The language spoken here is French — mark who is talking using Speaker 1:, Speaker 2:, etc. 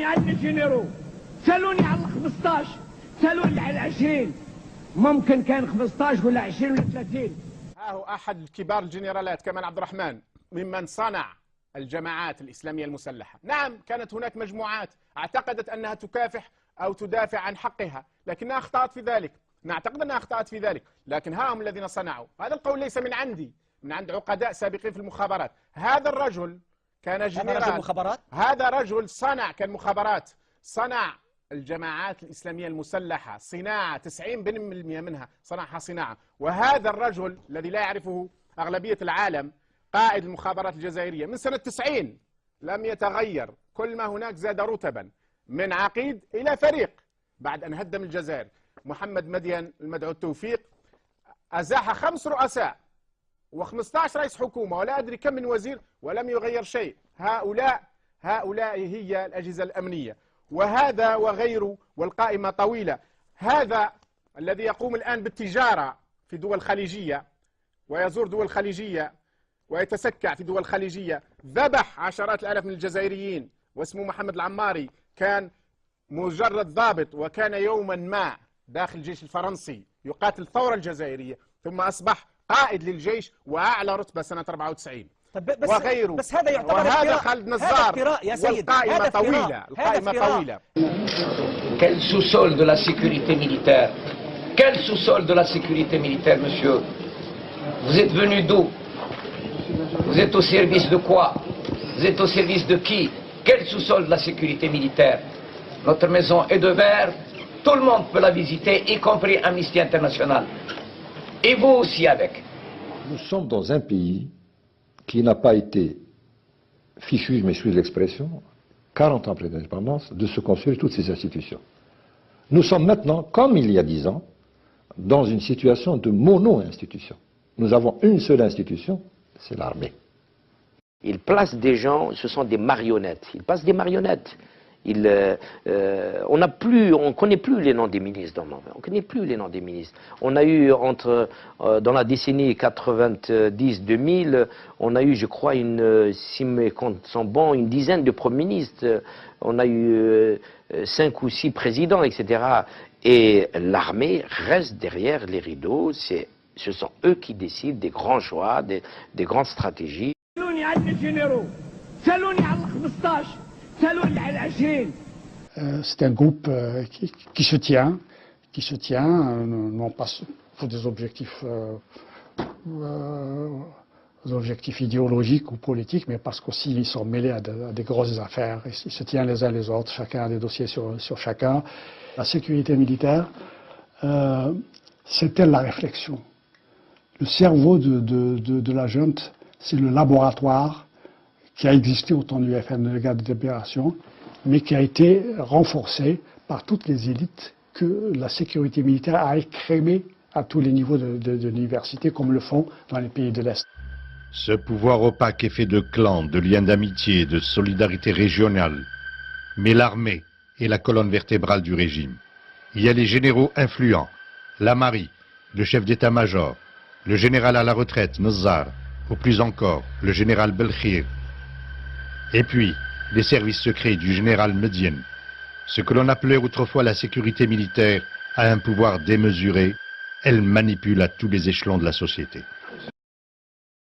Speaker 1: سألوني على الجنرو، سألوني على 15، سألوني على 20، ممكن كان 15 ولا 20 ولا 30.
Speaker 2: ها هو أحد كبار الجنرالات كمال عبد الرحمن ممن صنع الجماعات الإسلامية المسلحة. نعم كانت هناك مجموعات اعتقدت أنها تكافح أو تدافع عن حقها، لكنها أخطأت في ذلك، نعتقد أنها أخطأت في ذلك، لكن ها هم الذين صنعوا. هذا القول ليس من عندي، من عند عقداء سابقين في المخابرات. هذا الرجل كان جنرال، هذا رجل صنع، كان مخابرات، صنع الجماعات الإسلامية المسلحة صناعة، 90% منها صنعها صناعة. وهذا الرجل الذي لا يعرفه أغلبية العالم قائد المخابرات الجزائرية من سنة 90 لم يتغير، كل ما هناك زاد رتبا من عقيد إلى فريق بعد أن هدم الجزائر. محمد مدين المدعو التوفيق أزاح 5 رؤساء و15 رئيس حكومة ولا أدري كم من وزير ولم يغير شيء. هؤلاء هي الأجهزة الأمنية، وهذا وغيره، والقائمة طويلة. هذا الذي يقوم الآن بالتجارة في دول خليجية ويزور دول خليجية ويتسكع في دول خليجية، ذبح عشرات الآلاف من الجزائريين، واسمه محمد العماري، كان مجرد ضابط وكان يوما ما داخل الجيش الفرنسي يقاتل الثورة الجزائرية، ثم أصبح قائد للجيش وأعلى رتبة سنة 94 وغيره.
Speaker 3: بس هذا يعتبر
Speaker 2: وهذا خالد نزار، والقائمة طويلة، القائمة طويلة.
Speaker 4: Quel sous-sol de la sécurité militaire? Quel sous-sol de la sécurité militaire, monsieur? Vous êtes venu d'où? Vous êtes au service de quoi? Vous êtes au service de qui? Quel sous-sol de la sécurité militaire? Notre maison est de verre, tout le monde peut la visiter, y compris Amnesty International. Et vous aussi avec.
Speaker 5: Nous sommes dans un pays qui n'a pas été fichu, je m'excuse l'expression, 40 ans après l'indépendance, de se construire toutes ces institutions. Nous sommes maintenant, comme il y a 10 ans, dans une situation de mono-institution. Nous avons une seule institution, c'est l'armée.
Speaker 6: Ils placent des gens, ce sont des marionnettes. Ils placent des marionnettes. On ne connaît plus les noms des ministres. On connaît plus les noms des ministres. On a eu dans la décennie 90-2000, on a eu, je crois, si mes comptes sont bons, une dizaine de premiers ministres. On a eu 5 ou 6 présidents, etc. Et l'armée reste derrière les rideaux. Ce sont eux qui décident des grands choix, des grandes stratégies.
Speaker 7: C'est un groupe qui se tient, non pas pour des objectifs idéologiques ou politiques, mais parce qu'aussi ils sont mêlés à des grosses affaires. Ils se tiennent les uns les autres, chacun a des dossiers sur chacun. La sécurité militaire, c'était la réflexion. Le cerveau de la junte, c'est le laboratoire qui a existé au temps du FN, le garde de libération, mais qui a été renforcé par toutes les élites que la sécurité militaire a écrémé à tous les niveaux de l'université, comme le font dans les pays de l'Est.
Speaker 8: Ce pouvoir opaque est fait de clans, de liens d'amitié, de solidarité régionale. Mais l'armée est la colonne vertébrale du régime. Il y a les généraux influents, Lamari, le chef d'état-major, le général à la retraite, Nazzar, ou plus encore, le général Belkhir. Et puis, les services secrets du général Medien. Ce que l'on appelait autrefois la sécurité militaire a un pouvoir démesuré. Elle manipule à tous les échelons de la société.